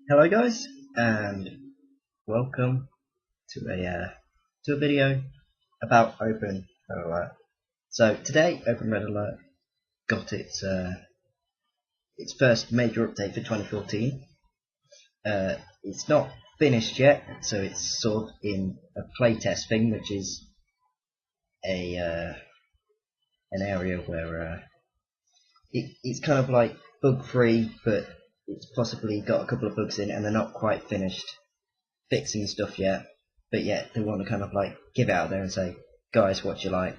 Hello guys, and welcome to a video about OpenRA. So today, OpenRA got its first major update for 2014. It's not finished yet, so it's sort of in a playtest thing, which is an area where it's kind of like bug free, but it's possibly got a couple of bugs in, and they're not quite finished fixing stuff yet, but yet they want to kind of like give it out there and say, guys, what do you like?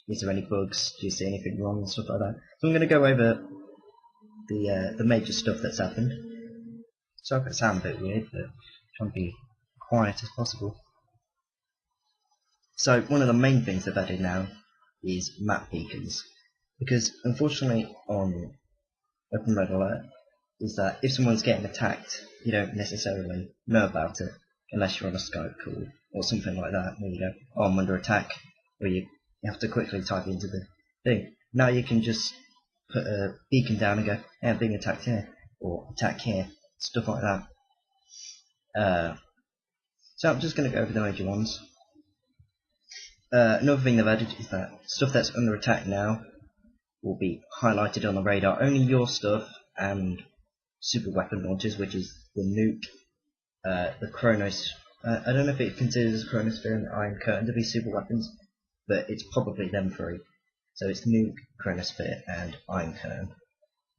Is there any bugs? Do you see anything wrong and stuff like that? So I'm going to go over the major stuff that's happened. Sorry if it sounds a bit weird, but trying to be quiet as possible. So one of the main things they've added now is map beacons, because unfortunately on OpenRA is that if someone's getting attacked, you don't necessarily know about it unless you're on a Skype call or something like that, where you go, oh, I'm under attack, or you have to quickly type into the thing. Now you can just put a beacon down and go, hey, I'm being attacked here, or attack here, stuff like that. So I'm just going to go over the major ones. Another thing they've added is that stuff that's under attack now will be highlighted on the radar. Only your stuff and super weapon launchers, which is the nuke, the Chronos. I don't know if it considers Chronosphere and Iron Curtain to be super weapons, but it's probably them three. So it's nuke, Chronosphere, and Iron Curtain,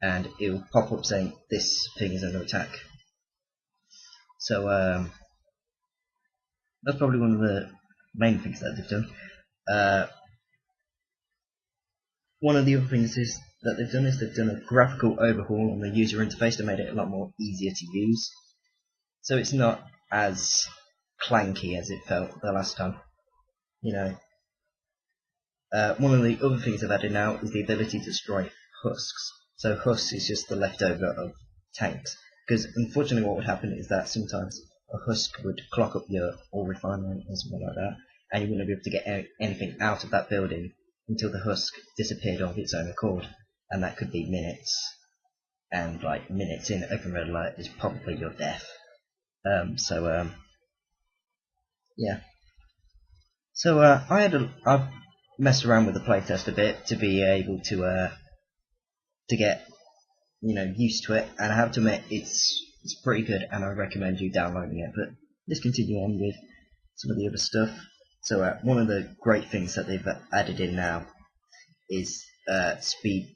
and it will pop up saying this thing is under attack. So that's probably one of the main things that they've done. One of the other things that they've done is they've done a graphical overhaul on the user interface to make it a lot more easier to use. So it's not as clanky as it felt the last time. You know, one of the other things they've added now is the ability to destroy husks. So husks is just the leftover of tanks. Because unfortunately what would happen is that sometimes a husk would clock up your ore refinery or something like that, and you wouldn't be able to get anything out of that building until the husk disappeared of its own accord, and that could be minutes. And like minutes in OpenRA is probably your death. Yeah. So I've messed around with the playtest a bit to be able to get used to it, and I have to admit it's pretty good, and I recommend you downloading it. But let's continue on with some of the other stuff. So one of the great things that they've added in now is speed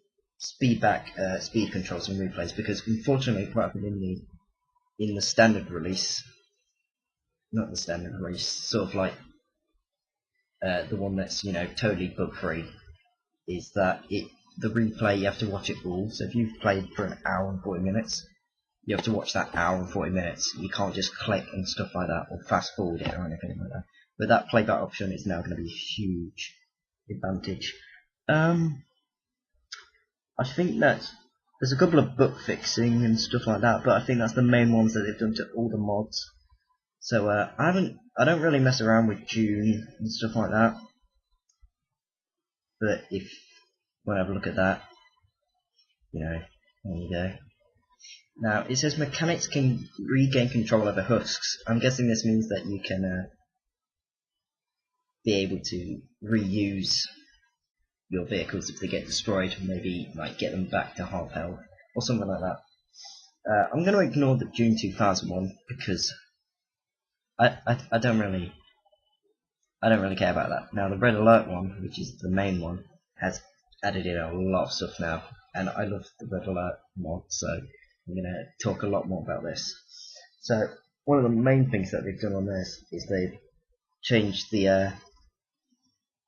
controls and replays, because unfortunately what happened in the standard release, not the standard release, sort of like the one that's totally bug free, is that the replay you have to watch it all. So if you've played for an hour and 40 minutes, you have to watch that hour and 40 minutes. You can't just click and stuff like that, or fast forward it or anything like that. But that playback option is now going to be a huge advantage. I think that there's a couple of bug fixing and stuff like that, but I think that's the main ones that they've done to all the mods. So I don't really mess around with Dune and stuff like that. But if we'll have a look at that, there you go. Now it says mechanics can regain control over husks. I'm guessing this means that you can be able to reuse your vehicles if they get destroyed, maybe like get them back to half health or something like that. I'm going to ignore the June 2000 one because I don't really care about that. Now the Red Alert one, which is the main one, has added in a lot of stuff now, and I love the Red Alert mod, so I'm going to talk a lot more about this. So one of the main things that they've done on this is they've changed the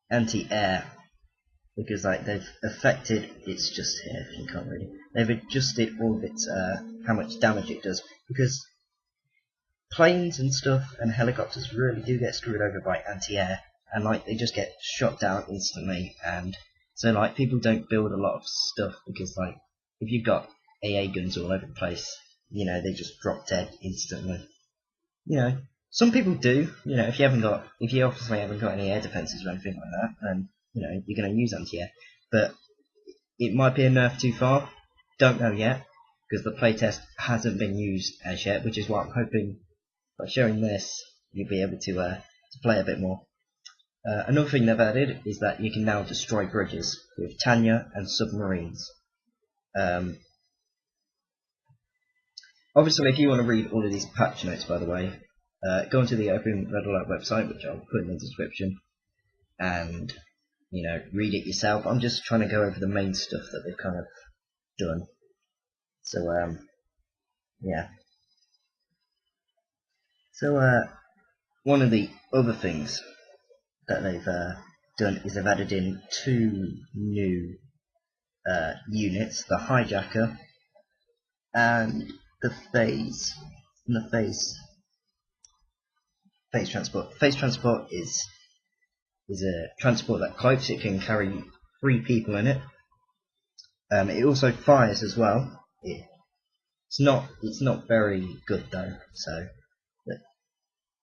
anti-air, because like they've affected, it's just here if you can't read it, they've adjusted all of its how much damage it does, because planes and stuff and helicopters really do get screwed over by anti-air, and like they just get shot down instantly. And so like people don't build a lot of stuff, because like if you've got AA guns all over the place, they just drop dead instantly. Some people do. If you obviously haven't got any air defenses or anything like that, then you're going to use anti-air. But it might be a nerf too far. Don't know yet. because the playtest hasn't been used as yet, which is why I'm hoping by showing this you'll be able to play a bit more. Another thing they've added is that you can now destroy bridges with Tanya and submarines. Obviously, if you want to read all of these patch notes, by the way, go onto the OpenRA website, which I'll put in the description, and read it yourself. I'm just trying to go over the main stuff that they've kind of done. So yeah. So one of the other things that they've done is they've added in 2 new units: the hijacker and the phase transport. Phase transport is a transport that cloaks. It can carry 3 people in it. It also fires as well. It's not very good though. So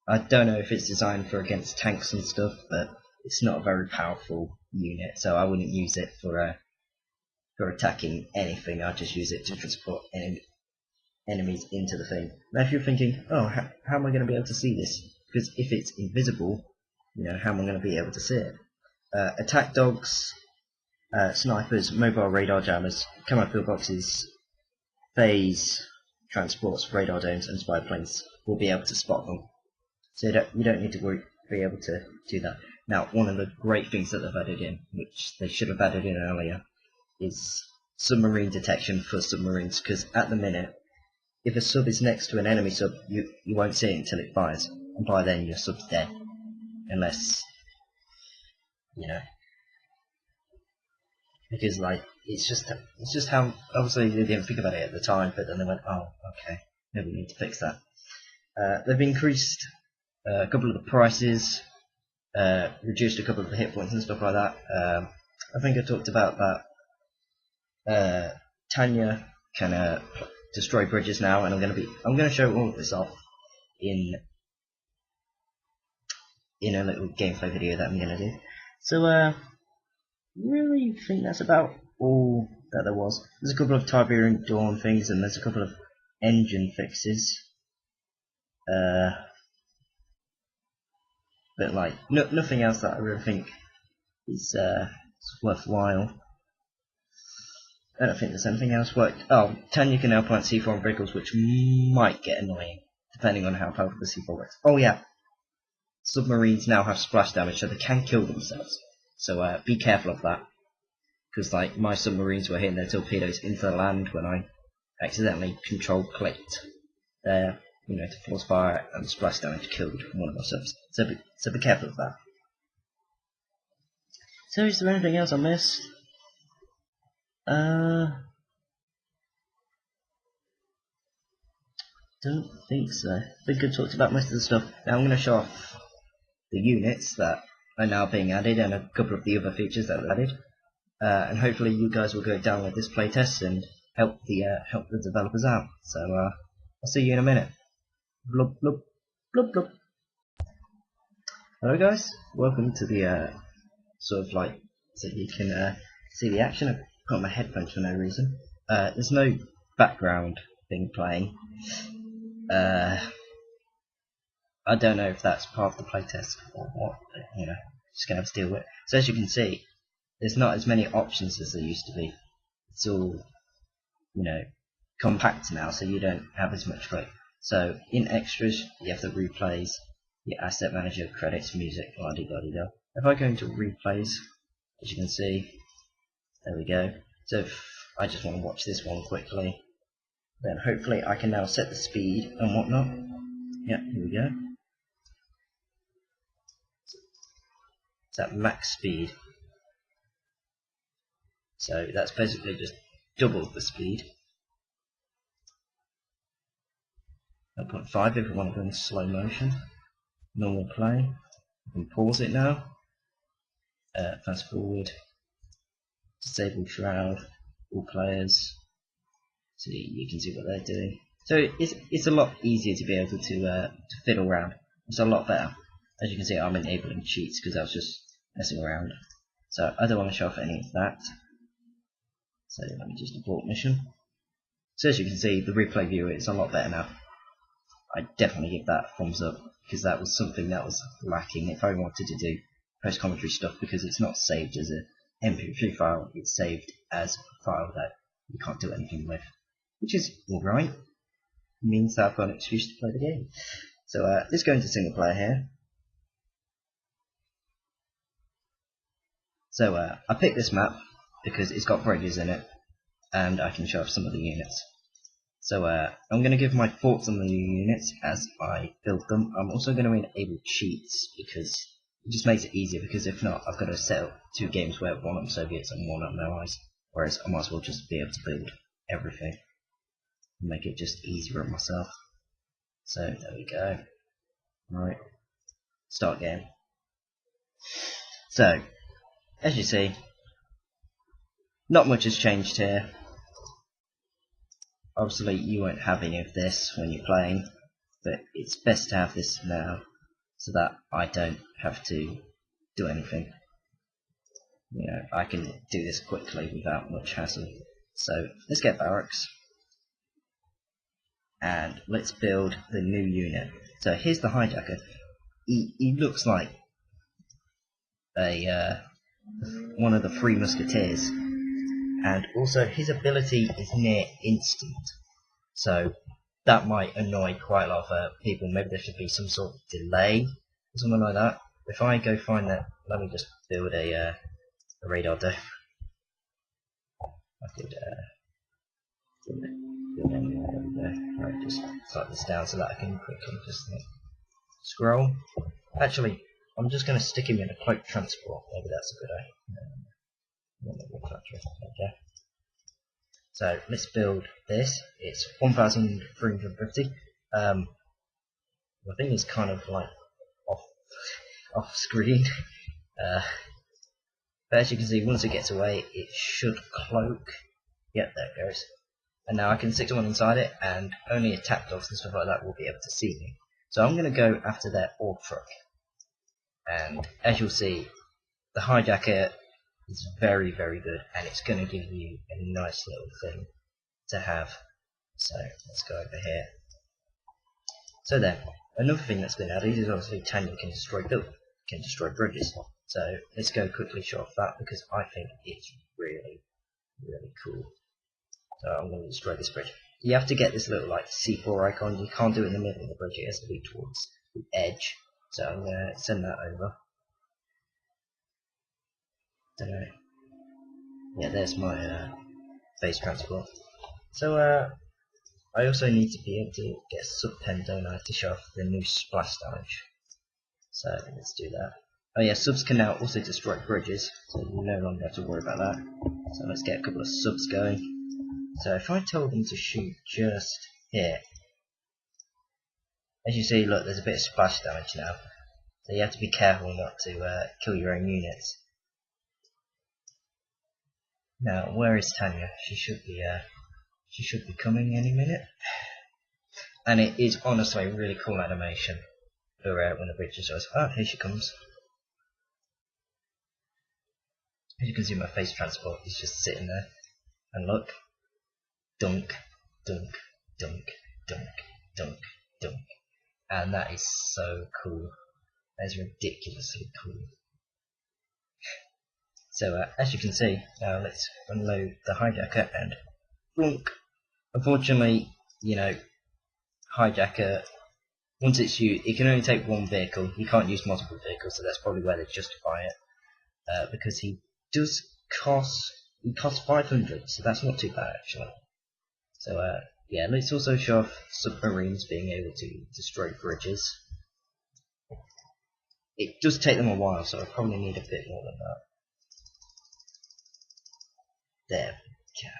I don't know if it's designed for against tanks and stuff, but it's not a very powerful unit. So I wouldn't use it for attacking anything. I'd just use it to transport enemies into the thing. Now, if you're thinking, oh, how am I going to be able to see this? Because if it's invisible, how am I going to be able to see it? Attack dogs, snipers, mobile radar jammers, camo pillboxes, phase transports, radar domes, and spy planes will be able to spot them. So you don't need to be able to do that. Now, one of the great things that they've added in, which they should have added in earlier, is submarine detection for submarines. Because at the minute, if a sub is next to an enemy sub, you won't see it until it fires, and by then your sub's dead, unless because it's just how obviously they didn't think about it at the time, but then they went, oh, okay, no, we need to fix that. They've increased a couple of the prices, reduced a couple of the hit points and stuff like that. I think I talked about that. Tanya can destroy bridges now, and I'm going to show all of this off in a little gameplay video that I'm going to do. So really think that's about all that there was. There's a couple of Tiberian Dawn things, and there's a couple of engine fixes. But nothing else that I really think is worthwhile. I don't think there's anything else. Oh, Tanya can now plant C4 on vehicles, which might get annoying, depending on how powerful the C4 works. Oh yeah, submarines now have splash damage, so they can kill themselves. So be careful of that, because my submarines were hitting their torpedoes into the land when I accidentally control-clicked there, to force fire, and splash damage killed one of my subs. So be careful of that. So is there anything else I missed? Don't think so. I think I talked about most of the stuff. Now I'm going to show off the units that are now being added, and a couple of the other features that are added. And hopefully you guys will go download this playtest and help the developers out. So I'll see you in a minute. Blub blub blub blub. Hello guys, welcome to the so you can see the action. I've got my headphones for no reason. There's no background thing playing. I don't know if that's part of the playtest or what, but, just gonna have to deal with it. So as you can see, there's not as many options as there used to be. It's all, compact now, so you don't have as much choice. So in extras, you have the replays, your asset manager, credits, music, la-di-da-di-da. If I go into replays, as you can see, there we go. So if I just want to watch this one quickly, then hopefully I can now set the speed and whatnot. Yeah, here we go. It's at max speed. So that's basically just double the speed. 0.5 if we want to go in slow motion. Normal play. We can pause it now. Fast forward. Disable shroud. All players. So you can see what they're doing. So it's a lot easier to be able to fiddle around. It's a lot better. As you can see, I'm enabling cheats because I was just messing around. So I don't want to show off any of that. So let me just abort mission. So as you can see, the replay view is a lot better now. I definitely give that a thumbs up, because that was something that was lacking if I wanted to do post-commentary stuff, because it's not saved as a MP3 file, it's saved as a file that you can't do anything with, which is alright. It means that I've got an excuse to play the game. So let's go into single player here. So I picked this map because it's got bridges in it, and I can show off some of the units. So I'm going to give my thoughts on the new units as I build them. I'm also going to enable cheats because it just makes it easier, because if not, I've got to set up 2 games where one I'm Soviets and one I'm Allies, whereas I might as well just be able to build everything and make it just easier on myself. So there we go. Right, start game. So as you see, not much has changed here. Obviously you won't have any of this when you're playing, but it's best to have this now so that I don't have to do anything. You know, I can do this quickly without much hassle. So let's get barracks and let's build the new unit. So here's the hijacker. He looks like a one of the 3 musketeers, and also his ability is near instant, so that might annoy quite a lot of people. Maybe there should be some sort of delay or something like that. If I go find that, let me just build a radar dome. I could build anywhere there. Right, just slide this down so that I can quickly just scroll. Actually, I'm just going to stick him in a cloak transport. Maybe that's a good idea. Okay. So let's build this. It's 1,350. I think it's kind of like off screen. But as you can see, once it gets away, it should cloak. Yep, there it goes. And now I can stick someone inside it, and only attack dogs and stuff like that will be able to see me. So I'm going to go after their orb truck. And as you'll see, the hijacker is very, very good, and it's going to give you a nice little thing to have. So let's go over here. So then, another thing that's been added is obviously Tanya can destroy bridges. So let's go quickly show off that, because I think it's really, really cool. So I'm going to destroy this bridge. You have to get this little like C4 icon. You can't do it in the middle of the bridge. It has to be towards the edge. So I'm going to send that over. Yeah, there's my base transport. So I also need to be able to get a sub-pen, don't I, to show off the new splash damage. So let's do that. Oh yeah, subs can now also destroy bridges, so you no longer have to worry about that. So let's get a couple of subs going. So if I told them to shoot just here, as you see, look, there's a bit of splash damage now. So you have to be careful not to kill your own units. Now, where is Tanya? She should be coming any minute. And it is honestly a really cool animation for when the bridge destroys. Oh, here she comes. As you can see, my face transport is just sitting there. And look, dunk, dunk, dunk, dunk, dunk, dunk. And that is so cool. That is ridiculously cool. So as you can see, now let's unload the hijacker and blunk. Unfortunately, you know, hijacker, once it's used, it can only take 1 vehicle. You can't use multiple vehicles, so that's probably where they justify it. Because he costs 500, so that's not too bad actually. So yeah, let's also show off submarines being able to destroy bridges. It does take them a while, so I probably need a bit more than that. There we go.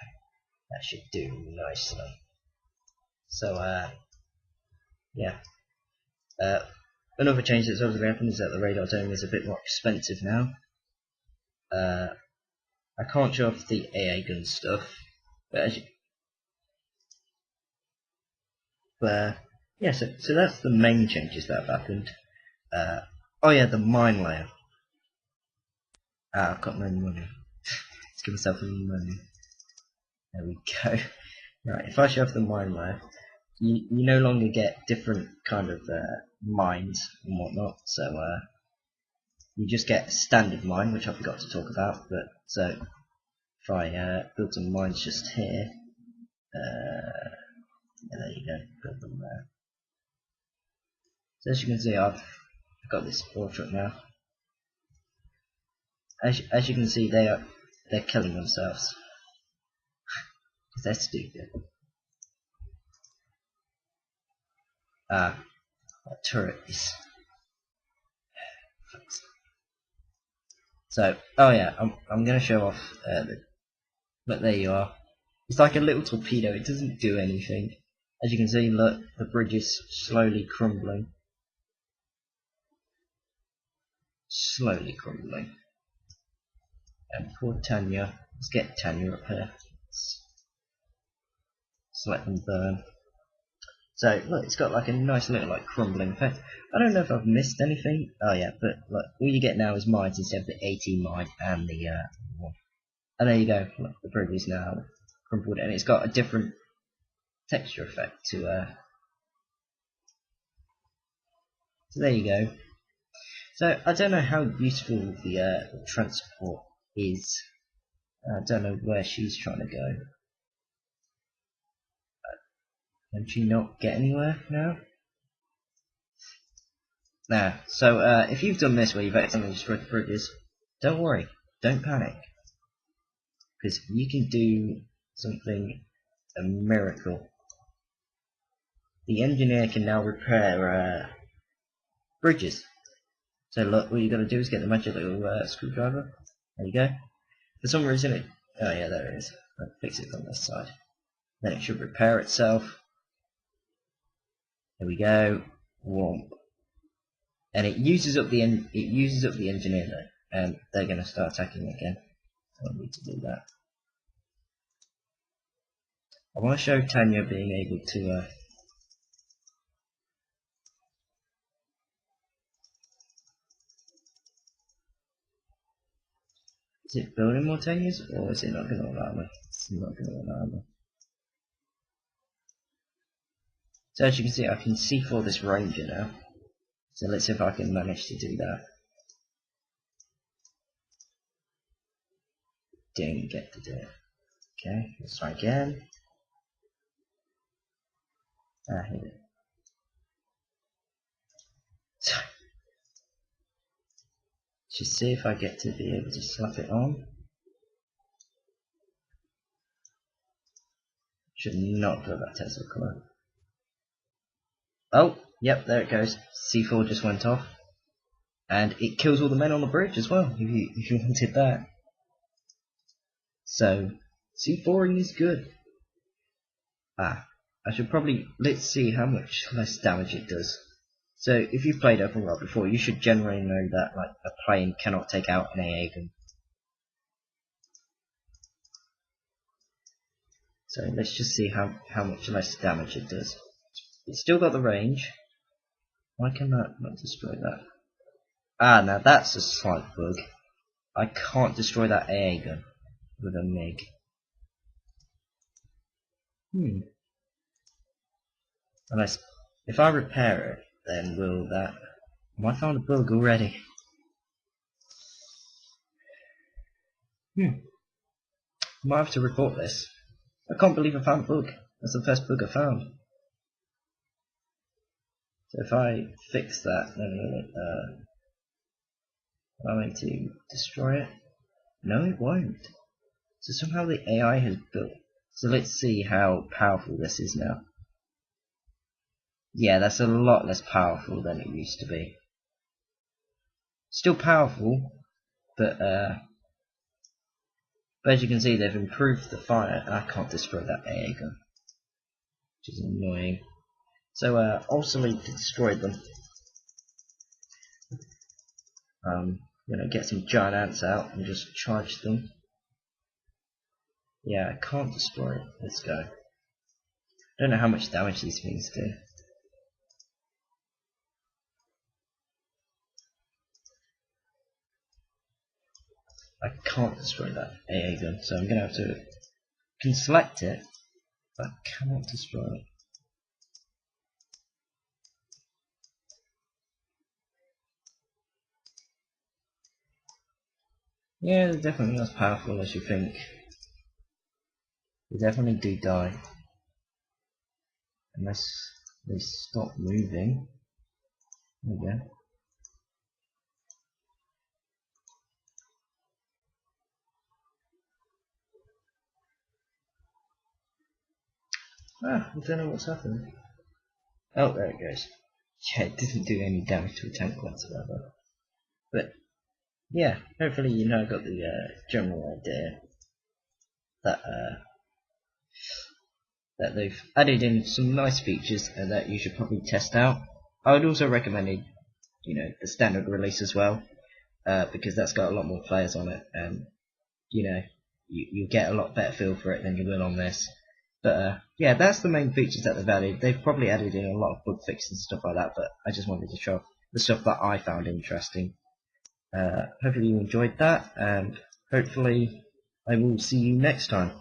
That should do nicely. So yeah. Another change that's obviously happened is that the radar dome is a bit more expensive now. I can't show off the AA gun stuff, but yeah, so that's the main changes that have happened. Oh yeah, the mine layer. I've got no money. Let's give myself a money. There we go. Right, if I shove the mine left, you no longer get different kind of mines and whatnot, so you just get standard mine, which I forgot to talk about, but so if I build some mines just here, yeah, there you go, build them there. So as you can see, I've got this ore truck now. As you can see, they're killing themselves because they're stupid. That turret is. So, oh yeah, I'm gonna show off. But there you are. It's like a little torpedo. It doesn't do anything. As you can see, look, the bridge is slowly crumbling. Slowly crumbling. And poor Tanya. Let's get Tanya up here. Let's let them burn. So look, it's got like a nice little like crumbling effect. I don't know if I've missed anything. Oh yeah, but look, all you get now is mines instead of the 18 mine and the one. And there you go. Look, the bridge is now crumpled, and it's got a different texture effect to. So there you go. So I don't know how useful the transport is. I don't know where she's trying to go. Can she not get anywhere now? Nah. So if you've done this where you've accidentally destroyed the bridges, don't worry, don't panic, because you can do something, a miracle. The engineer can now repair bridges. So look, all you got to do is get the magic little screwdriver. There you go. For some reason it. Oh yeah, there it is. I'll fix it on this side. Then it should repair itself. There we go. Womp. And it uses up the engineer though, and they're going to start attacking again. I don't need to do that. I want to show Tanya being able to. Is it building more Tanyas, or is it not going to allow me? It's not going to allow me. So as you can see, I can see for this ranger now. So let's see if I can manage to do that. Didn't get to do it. Okay, let's try again. Here we go. So, just see if I get to be able to slap it on. Should not put that Tesla colour. Oh, yep, there it goes. C4 just went off. And it kills all the men on the bridge as well, if you wanted that. So, C4ing is good. I should probably, let's see how much less damage it does. So, if you've played OpenRA before, you should generally know that like a plane cannot take out an AA gun. So let's just see how much less damage it does. It's still got the range. Why can that not destroy that? Now that's a slight bug. I can't destroy that AA gun with a MiG. Unless, if I repair it, then will that... I found a bug already. Might have to report this. I can't believe I found a bug. That's the first bug I found. So if I fix that, then will it allow me to destroy it? No, it won't. So somehow the AI has built. So let's see how powerful this is now. Yeah, that's a lot less powerful than it used to be. Still powerful, but as you can see, they've improved the fire. I can't destroy that AA gun, which is annoying. So also need to destroy them. Get some giant ants out and just charge them. Yeah, I can't destroy it. Let's go. I don't know how much damage these things do. I can't destroy that AA gun, so I'm gonna have to. Can select it, That cannot destroy it. Yeah, they're definitely not as powerful as you think. They definitely do die. Unless they stop moving. There we go. Ah, I don't know what's happened. Oh, there it goes. Yeah, it didn't do any damage to a tank whatsoever. But, yeah, hopefully you now got the general idea that that they've added in some nice features and that you should probably test out. I would also recommend, the standard release as well, because that's got a lot more players on it, and you get a lot better feel for it than you will on this. But yeah, that's the main features that they've added. They've probably added in a lot of bug fixes and stuff like that, but I just wanted to show the stuff that I found interesting. Hopefully you enjoyed that, and hopefully I will see you next time,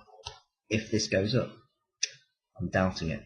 if this goes up. I'm doubting it.